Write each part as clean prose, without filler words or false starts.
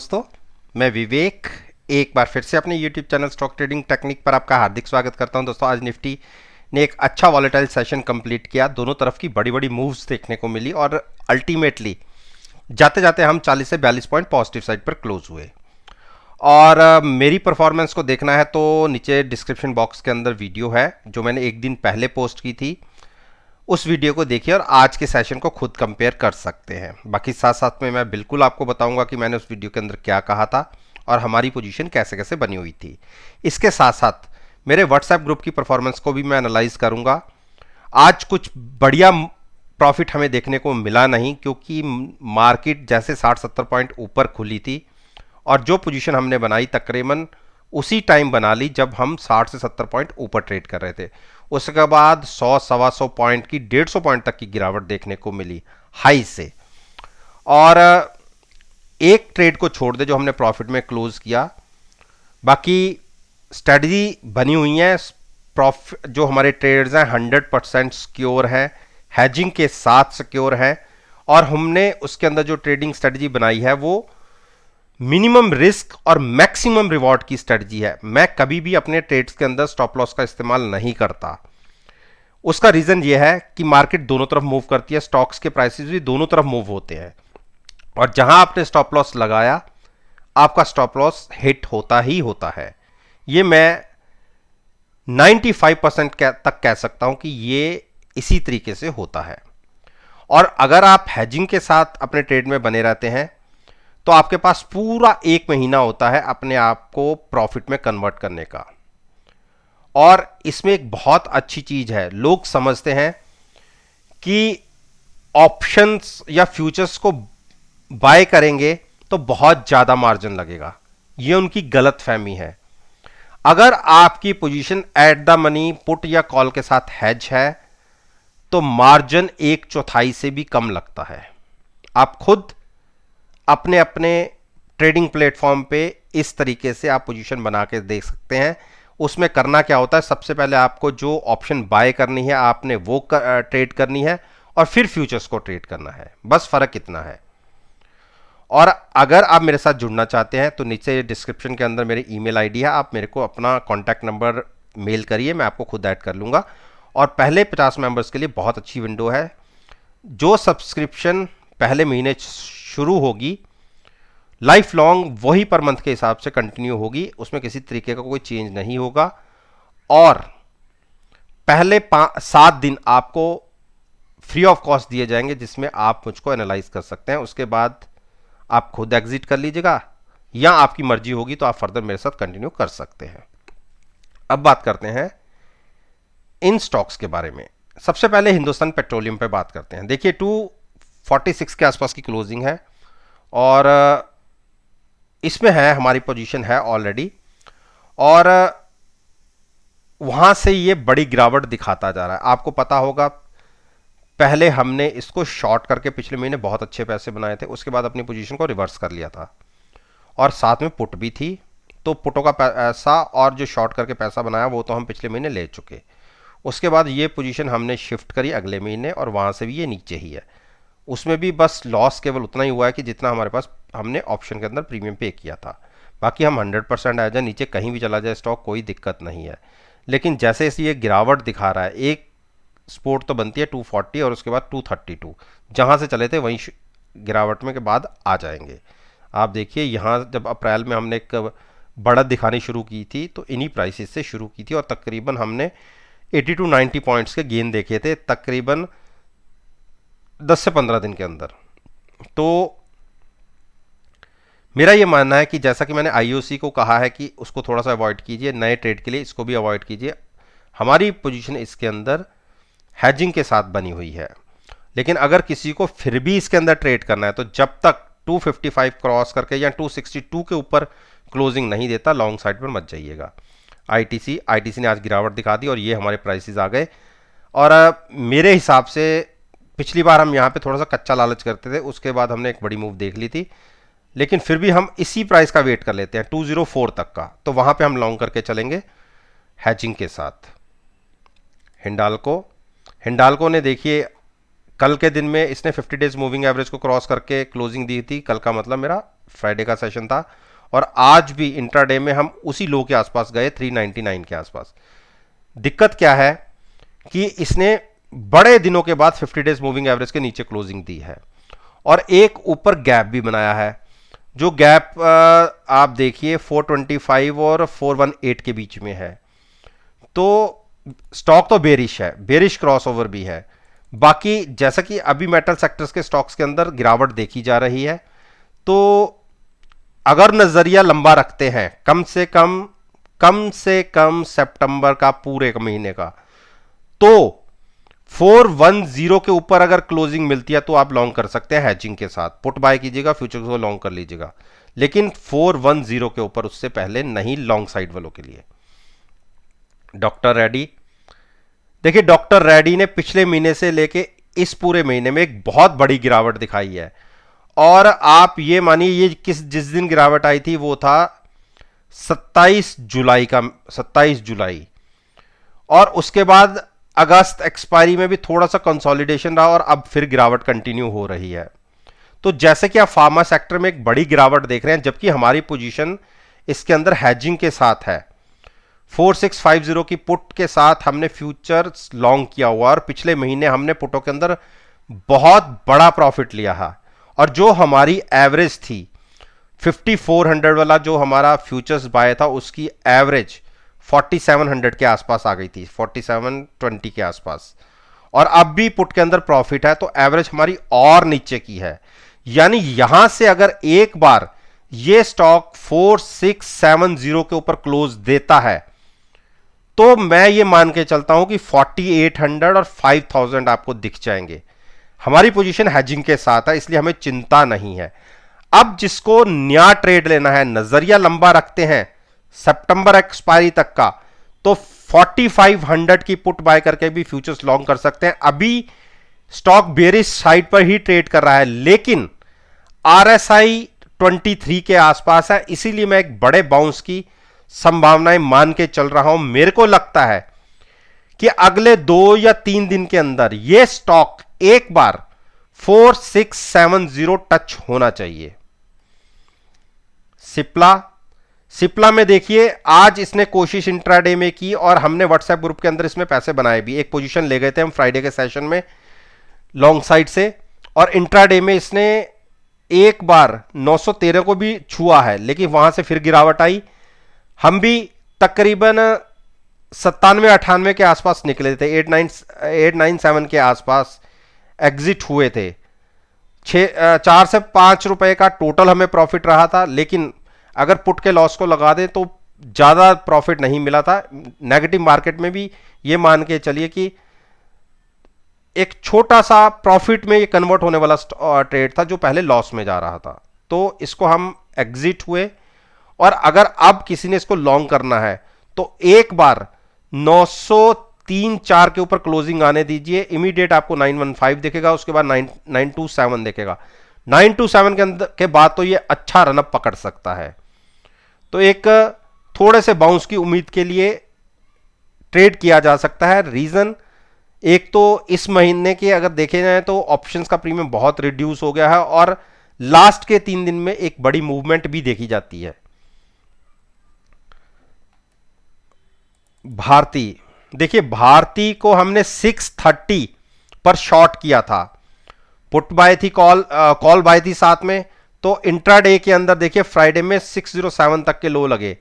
दोस्तों, मैं विवेक एक बार फिर से अपने YouTube channel stock trading technique पर आपका हार्दिक स्वागत करता हूं। दोस्तों, आज निफ्टी ने एक अच्छा वॉलेटाइल सेशन कंप्लीट किया। दोनों तरफ की बड़ी बड़ी मूव्स देखने को मिली और अल्टीमेटली जाते जाते हम 40 से 42 पॉइंट पॉजिटिव साइड पर क्लोज हुए। और मेरी परफॉर्मेंस को देखना है तो नीचे डिस्क्रिप्शन बॉक्स के अंदर वीडियो है जो मैंने एक दिन पहले पोस्ट की थी। उस वीडियो को देखिए और आज के सेशन को खुद कंपेयर कर सकते हैं। बाकी साथ साथ में मैं बिल्कुल आपको बताऊंगा कि मैंने उस वीडियो के अंदर क्या कहा था और हमारी पोजीशन कैसे कैसे बनी हुई थी। इसके साथ साथ मेरे व्हाट्सएप ग्रुप की परफॉर्मेंस को भी मैं एनालाइज करूंगा। आज कुछ बढ़िया प्रॉफिट हमें देखने को मिला नहीं, क्योंकि मार्केट जैसे 60-70 पॉइंट ऊपर खुली थी और जो पोजीशन हमने बनाई तकरीबन उसी टाइम बना ली जब हम 60 से 70 पॉइंट ऊपर ट्रेड कर रहे थे। उसके बाद 100-125 पॉइंट की 150 पॉइंट तक की गिरावट देखने को मिली हाई से। और एक ट्रेड को छोड़ दे जो हमने प्रॉफिट में क्लोज किया, बाकी स्ट्रेटजी बनी हुई है। प्रॉफिट जो हमारे ट्रेड्स हैं 100% सिक्योर हैं, हैजिंग के साथ सिक्योर हैं और हमने उसके अंदर जो ट्रेडिंग स्ट्रेटजी बनाई है वो मिनिमम रिस्क और मैक्सिमम रिवॉर्ड की स्ट्रेटजी है। मैं कभी भी अपने ट्रेड्स के अंदर स्टॉप लॉस का इस्तेमाल नहीं करता। उसका रीजन यह है कि मार्केट दोनों तरफ मूव करती है, स्टॉक्स के प्राइसेस भी दोनों तरफ मूव होते हैं और जहां आपने स्टॉप लॉस लगाया आपका स्टॉप लॉस हिट होता ही होता है। ये मैं 95% तक कह सकता हूं कि ये इसी तरीके से होता है। और अगर आप हैजिंग के साथ अपने ट्रेड में बने रहते हैं तो आपके पास पूरा एक महीना होता है अपने आप को प्रॉफिट में कन्वर्ट करने का। और इसमें एक बहुत अच्छी चीज है, लोग समझते हैं कि ऑप्शंस या फ्यूचर्स को बाय करेंगे तो बहुत ज्यादा मार्जिन लगेगा। यह उनकी गलत फहमी है। अगर आपकी position at the money put या कॉल के साथ हैज है तो मार्जिन 1/4 से भी कम लगता है। आप खुद अपने अपने ट्रेडिंग प्लेटफॉर्म पे इस तरीके से आप पोजीशन बना के देख सकते हैं। उसमें करना क्या होता है, सबसे पहले आपको जो ऑप्शन बाय करनी है आपने वो ट्रेड करनी है और फिर फ्यूचर्स को ट्रेड करना है, बस फर्क इतना है। और अगर आप मेरे साथ जुड़ना चाहते हैं तो नीचे डिस्क्रिप्शन के अंदर मेरी ईमेल आईडी है, आप मेरे को अपना कॉन्टैक्ट नंबर मेल करिए, मैं आपको खुद ऐड कर लूँगा। और पहले 50 मेंबर्स के लिए बहुत अच्छी विंडो है। जो सब्सक्रिप्शन पहले महीने शुरू होगी लाइफ लॉन्ग वही पर मंथ के हिसाब से कंटिन्यू होगी, उसमें किसी तरीके का कोई चेंज नहीं होगा। और पहले 7 दिन आपको फ्री ऑफ कॉस्ट दिए जाएंगे जिसमें आप मुझको एनालाइज कर सकते हैं। उसके बाद आप खुद एग्जिट कर लीजिएगा या आपकी मर्जी होगी तो आप फर्दर मेरे साथ कंटिन्यू कर सकते हैं। अब बात करते हैं इन स्टॉक्स के बारे में। सबसे पहले हिंदुस्तान पेट्रोलियम पे बात करते हैं। देखिए 246 के आसपास की क्लोजिंग है और इसमें है हमारी पोजीशन है ऑलरेडी और वहां से ये बड़ी गिरावट दिखाता जा रहा है। आपको पता होगा पहले हमने इसको शॉर्ट करके पिछले महीने बहुत अच्छे पैसे बनाए थे, उसके बाद अपनी पोजीशन को रिवर्स कर लिया था और साथ में पुट भी थी। तो पुटों का पैसा और जो शॉर्ट करके पैसा बनाया वो तो हम पिछले महीने ले चुके। उसके बाद ये पोजीशन हमने शिफ्ट करी अगले महीने और वहां से भी ये नीचे ही है। उसमें भी बस लॉस केवल उतना ही हुआ है कि जितना हमारे पास हमने ऑप्शन के अंदर प्रीमियम पे किया था। बाकी हम 100% आ जाए, नीचे कहीं भी चला जाए स्टॉक कोई दिक्कत नहीं है। लेकिन जैसे जैसे ये गिरावट दिखा रहा है, एक सपोर्ट तो बनती है 240 और उसके बाद 232, जहां से चले थे वहीं गिरावट में के बाद आ जाएंगे। आप देखिए यहाँ जब अप्रैल में हमने एक बढ़त दिखानी शुरू की थी तो इन्हीं प्राइसेस से शुरू की थी और तकरीबन हमने 80 to 90 पॉइंट्स के गेन देखे थे तकरीबन 10 से 15 दिन के अंदर। तो मेरा ये मानना है कि जैसा कि मैंने आईओसी को कहा है कि उसको थोड़ा सा अवॉइड कीजिए, नए ट्रेड के लिए इसको भी अवॉइड कीजिए। हमारी पोजीशन इसके अंदर हैजिंग के साथ बनी हुई है। लेकिन अगर किसी को फिर भी इसके अंदर ट्रेड करना है तो जब तक 255 क्रॉस करके या 262 के ऊपर क्लोजिंग नहीं देता लॉन्ग साइड पर मत जाइएगा। आईटीसी ने आज गिरावट दिखा दी और ये हमारे प्राइसेस आ गए। और मेरे हिसाब से पिछली बार हम यहाँ पे थोड़ा सा कच्चा लालच करते थे, उसके बाद हमने एक बड़ी मूव देख ली थी, लेकिन फिर भी हम इसी प्राइस का वेट कर लेते हैं 204 तक का, तो वहां पे हम लॉन्ग करके चलेंगे हैचिंग के साथ। हिंडाल्को ने देखिए कल के दिन में इसने 50 डेज मूविंग एवरेज को क्रॉस करके क्लोजिंग दी थी। कल का मतलब मेरा फ्राइडे का सेशन था, और आज भी इंट्राडे में हम उसी लो के आसपास गए, 399 के आसपास। दिक्कत क्या है कि इसने बड़े दिनों के बाद 50 डेज मूविंग एवरेज के नीचे क्लोजिंग दी है और एक ऊपर गैप भी बनाया है। जो गैप आप देखिए 425 और 418 के बीच में है, तो स्टॉक तो बेरिश है, बेरिश क्रॉसओवर भी है। बाकी जैसा कि अभी मेटल सेक्टर्स के स्टॉक्स के अंदर गिरावट देखी जा रही है, तो अगर नजरिया लंबा रखते हैं कम से कम सितंबर का पूरे महीने का, तो 410 के ऊपर अगर क्लोजिंग मिलती है तो आप लॉन्ग कर सकते हैं हैजिंग के साथ, पुट बाय कीजिएगा, फ्यूचर्स को लॉन्ग कर लीजिएगा, लेकिन 410 के ऊपर उससे पहले नहीं लॉन्ग साइड वालों के लिए। डॉक्टर रेड्डी, देखिए डॉक्टर रेड्डी ने पिछले महीने से लेके इस पूरे महीने में एक बहुत बड़ी गिरावट दिखाई है, और आप ये मानिए ये जिस दिन गिरावट आई थी वो था 27 जुलाई, और उसके बाद अगस्त एक्सपायरी में भी थोड़ा सा कंसोलिडेशन रहा और अब फिर गिरावट कंटिन्यू हो रही है। तो जैसे कि आप फार्मा सेक्टर में एक बड़ी गिरावट देख रहे हैं, जबकि हमारी पोजीशन इसके अंदर हैजिंग के साथ है। 4650 की पुट के साथ हमने फ्यूचर्स लॉन्ग किया हुआ, और पिछले महीने हमने पुटों के अंदर बहुत बड़ा प्रॉफिट लिया है, और जो हमारी एवरेज थी 5400 वाला जो हमारा फ्यूचर्स बाय था, उसकी एवरेज 4700 के आसपास आ गई थी, 4720 के आसपास, और अब भी पुट के अंदर प्रॉफिट है, तो एवरेज हमारी और नीचे की है। यानी यहां से अगर एक बार ये स्टॉक 4670 के ऊपर क्लोज देता है, तो मैं ये मान के चलता हूं कि 4800 और 5000 आपको दिख जाएंगे। हमारी पोजीशन हैजिंग के साथ है, इसलिए हमें चिंता नहीं है। अब जिसको नया ट्रेड लेना है, नजरिया लंबा रखते हैं सितंबर एक्सपायरी तक का, तो 4500 की पुट बाय करके भी फ्यूचर्स लॉन्ग कर सकते हैं। अभी स्टॉक बेरिश साइड पर ही ट्रेड कर रहा है, लेकिन आरएसआई 23 के आसपास है, इसीलिए मैं एक बड़े बाउंस की संभावनाएं मान के चल रहा हूं। मेरे को लगता है कि अगले 2 या 3 दिन के अंदर यह स्टॉक एक बार 4670 टच होना चाहिए। सिप्ला में देखिए आज इसने कोशिश इंट्राडे में की, और हमने व्हाट्सएप ग्रुप के अंदर इसमें पैसे बनाए भी। एक पोजीशन ले गए थे हम फ्राइडे के सेशन में लॉन्ग साइड से, और इंट्राडे में इसने एक बार 913 को भी छुआ है, लेकिन वहां से फिर गिरावट आई। हम भी तकरीबन 97-98 के आसपास निकले थे, 897 के आसपास एग्जिट हुए थे। 4 से 5 रुपए का टोटल हमें प्रॉफिट रहा था, लेकिन अगर पुट के लॉस को लगा दें तो ज्यादा प्रॉफिट नहीं मिला था। नेगेटिव मार्केट में भी ये मान के चलिए कि एक छोटा सा प्रॉफिट में ये कन्वर्ट होने वाला ट्रेड था जो पहले लॉस में जा रहा था, तो इसको हम एग्जिट हुए। और अगर अब किसी ने इसको लॉन्ग करना है तो एक बार 903-4 के ऊपर क्लोजिंग आने दीजिए, इमीडिएट आपको 915 दिखेगा, उसके बाद 927 दिखेगा। 927 के अंदर के बाद तो ये अच्छा रनअप पकड़ सकता है। तो एक थोड़े से बाउंस की उम्मीद के लिए ट्रेड किया जा सकता है। रीजन एक तो इस महीने के अगर देखे जाए तो ऑप्शंस का प्रीमियम बहुत रिड्यूस हो गया है, और लास्ट के 3 दिन में एक बड़ी मूवमेंट भी देखी जाती है। भारती, देखिए भारती को हमने 630 पर शॉर्ट किया था, पुट बाय थी, कॉल बाय थी साथ में। तो इंट्राडे के अंदर देखिए फ्राइडे में 607 तक के लो लगे,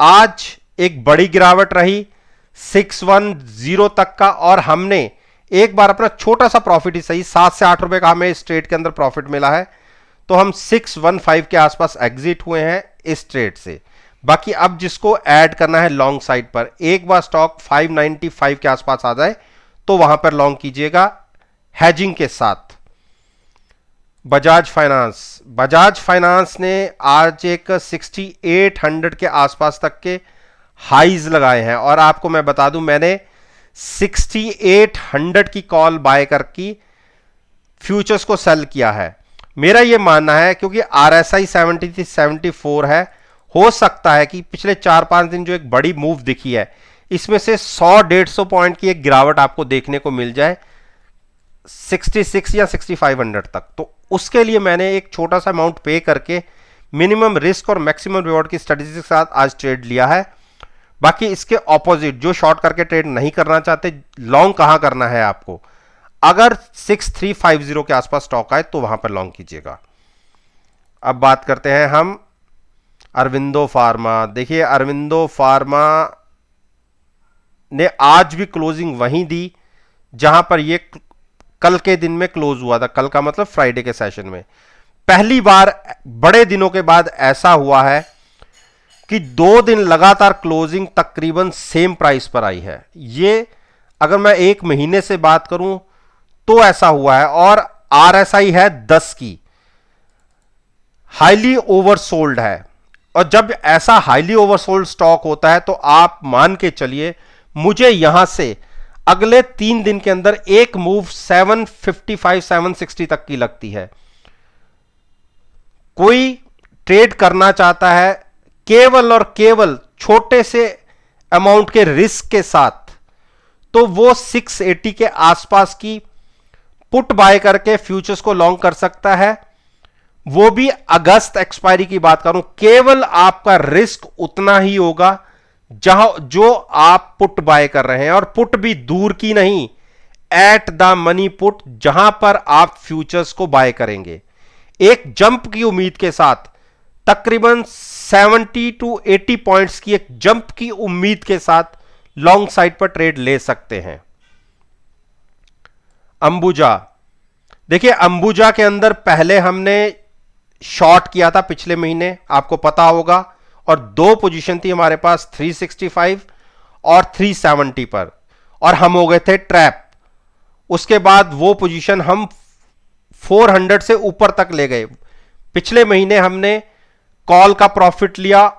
आज एक बड़ी गिरावट रही 610 तक का, और हमने एक बार अपना छोटा सा प्रॉफिट ही सही 7 से 8 रुपए का हमें इस ट्रेड के अंदर प्रॉफिट मिला है, तो हम 615 के आसपास एग्जिट हुए हैं इस ट्रेड से। बाकी अब जिसको ऐड करना है लॉन्ग साइड पर, एक बार स्टॉक 595 के आसपास आ जाए तो वहां पर लॉन्ग कीजिएगा हैजिंग के साथ। बजाज फाइनेंस ने आज एक 6800 के आसपास तक के हाईज लगाए हैं, और आपको मैं बता दूं मैंने 6800 की कॉल बाय करके फ्यूचर्स को सेल किया है। मेरा यह मानना है क्योंकि आरएसआई 74 है, हो सकता है कि पिछले 4-5 दिन जो एक बड़ी मूव दिखी है इसमें से 100-150 पॉइंट की एक गिरावट आपको देखने को मिल जाए 66 या 6500 तक। तो उसके लिए मैंने एक छोटा सा अमाउंट पे करके मिनिमम रिस्क और मैक्सिमम रिवॉर्ड की स्ट्रेटेजी के साथ आज ट्रेड लिया है। बाकी इसके ऑपोजिट जो शॉर्ट करके ट्रेड नहीं करना चाहते, लॉन्ग कहां करना है आपको, अगर 6350 के आसपास स्टॉक आए तो वहां पर लॉन्ग कीजिएगा। अब बात करते हैं हम अरविंदो फार्मा। देखिए अरविंदो फार्मा ने आज भी क्लोजिंग वहीं दी जहां पर ये कल के दिन में क्लोज हुआ था। कल का मतलब फ्राइडे के सेशन में पहली बार बड़े दिनों के बाद ऐसा हुआ है कि 2 दिन लगातार क्लोजिंग तकरीबन सेम प्राइस पर आई है। ये अगर मैं 1 महीने से बात करूं तो ऐसा हुआ है, और आरएसआई है 10 की, हाईली ओवरसोल्ड है। और जब ऐसा हाईली ओवरसोल्ड स्टॉक होता है तो आप मान के चलिए मुझे यहां से अगले 3 दिन के अंदर एक मूव 755 760 तक की लगती है। कोई ट्रेड करना चाहता है केवल और केवल छोटे से अमाउंट के रिस्क के साथ, तो वो 680 के आसपास की पुट बाय करके फ्यूचर्स को लॉन्ग कर सकता है। वो भी अगस्त एक्सपायरी की बात करूं, केवल आपका रिस्क उतना ही होगा जहां जो आप पुट बाय कर रहे हैं, और पुट भी दूर की नहीं, एट द मनी पुट, जहां पर आप फ्यूचर्स को बाय करेंगे। एक जंप की उम्मीद के साथ तकरीबन 70 to 80 पॉइंट्स की एक जंप की उम्मीद के साथ लॉन्ग साइड पर ट्रेड ले सकते हैं। अंबुजा, देखिए अंबुजा के अंदर पहले हमने शॉर्ट किया था पिछले महीने, आपको पता होगा, और 2 पोजीशन थी हमारे पास 365 और 370 पर, और हम हो गए थे ट्रैप। उसके बाद वो पोजीशन हम 400 से ऊपर तक ले गए। पिछले महीने हमने कॉल का प्रॉफिट लिया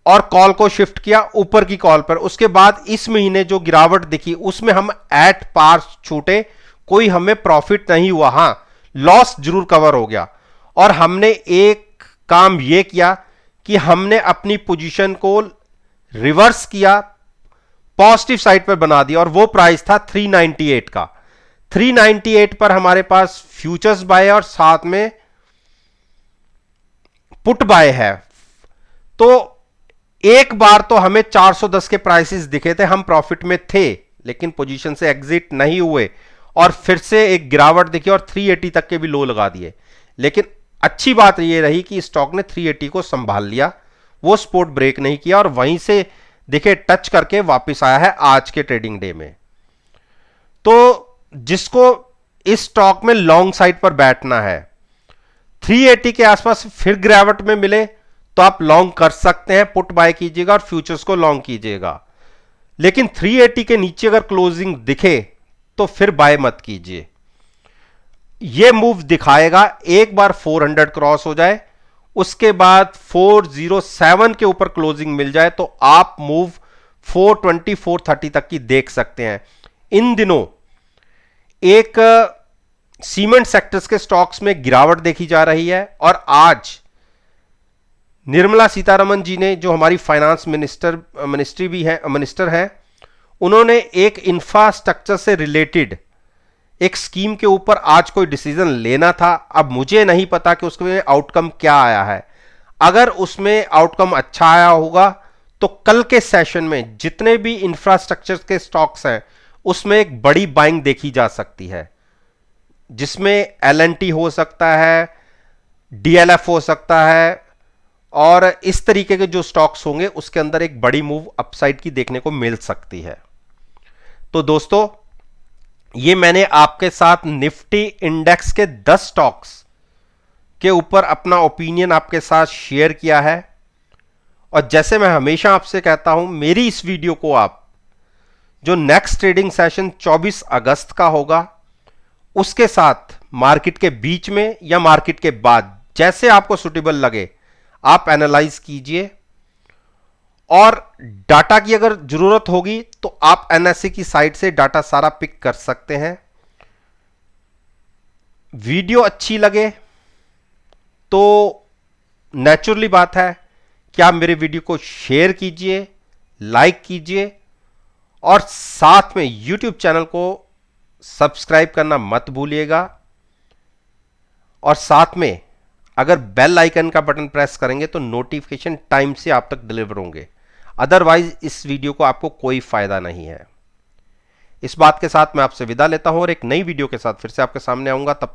और कॉल को शिफ्ट किया ऊपर की कॉल पर। उसके बाद इस महीने जो गिरावट दिखी उसमें हम एट पार छूटे, कोई हमें प्रॉफिट नहीं हुआ, हां लॉस जरूर कवर हो गया। और हमने एक काम यह किया कि हमने अपनी पोजीशन को रिवर्स किया, पॉजिटिव साइड पर बना दिया, और वो प्राइस था 398 का। 398 पर हमारे पास फ्यूचर्स बाय और साथ में पुट बाय है। तो एक बार तो हमें 410 के प्राइसेस दिखे थे, हम प्रॉफिट में थे, लेकिन पोजीशन से एग्जिट नहीं हुए, और फिर से एक गिरावट दिखी और 380 तक के भी लो लगा दिए। लेकिन अच्छी बात यह रही कि स्टॉक ने 380 को संभाल लिया, वो सपोर्ट ब्रेक नहीं किया, और वहीं से देखिए टच करके वापस आया है आज के ट्रेडिंग डे में। तो जिसको इस स्टॉक में लॉन्ग साइड पर बैठना है, 380 के आसपास फिर गिरावट में मिले तो आप लॉन्ग कर सकते हैं, पुट बाय कीजिएगा और फ्यूचर्स को लॉन्ग कीजिएगा। लेकिन 380 के नीचे अगर क्लोजिंग दिखे तो फिर बाय मत कीजिए। यह मूव दिखाएगा एक बार 400 क्रॉस हो जाए, उसके बाद 407 के ऊपर क्लोजिंग मिल जाए तो आप मूव 420 430 तक की देख सकते हैं। इन दिनों एक सीमेंट सेक्टर्स के स्टॉक्स में गिरावट देखी जा रही है, और आज निर्मला सीतारमण जी ने, जो हमारी फाइनेंस मिनिस्टर हैं, उन्होंने एक इंफ्रास्ट्रक्चर से रिलेटेड एक स्कीम के ऊपर आज कोई डिसीजन लेना था। अब मुझे नहीं पता कि उसमें आउटकम क्या आया है। अगर उसमें आउटकम अच्छा आया होगा तो कल के सेशन में जितने भी इंफ्रास्ट्रक्चर के स्टॉक्स हैं उसमें एक बड़ी बाइंग देखी जा सकती है, जिसमें एलएनटी हो सकता है, डीएलएफ हो सकता है, और इस तरीके के जो स्टॉक्स होंगे उसके अंदर एक बड़ी मूव अपसाइड की देखने को मिल सकती है। तो दोस्तों, ये मैंने आपके साथ निफ्टी इंडेक्स के 10 स्टॉक्स के ऊपर अपना ओपिनियन आपके साथ शेयर किया है। और जैसे मैं हमेशा आपसे कहता हूं, मेरी इस वीडियो को आप जो नेक्स्ट ट्रेडिंग सेशन 24 अगस्त का होगा उसके साथ मार्केट के बीच में या मार्केट के बाद, जैसे आपको सुटेबल लगे आप एनालाइज कीजिए। और डाटा की अगर जरूरत होगी तो आप एनएससी की साइट से डाटा सारा पिक कर सकते हैं। वीडियो अच्छी लगे तो नेचुरली बात है कि आप मेरे वीडियो को शेयर कीजिए, लाइक कीजिए, और साथ में यूट्यूब चैनल को सब्सक्राइब करना मत भूलिएगा। और साथ में अगर बेल आइकन का बटन प्रेस करेंगे तो नोटिफिकेशन टाइम से आप तक डिलीवर होंगे, अदरवाइज इस वीडियो को आपको कोई फायदा नहीं है। इस बात के साथ मैं आपसे विदा लेता हूं और एक नई वीडियो के साथ फिर से आपके सामने आऊंगा। तब तक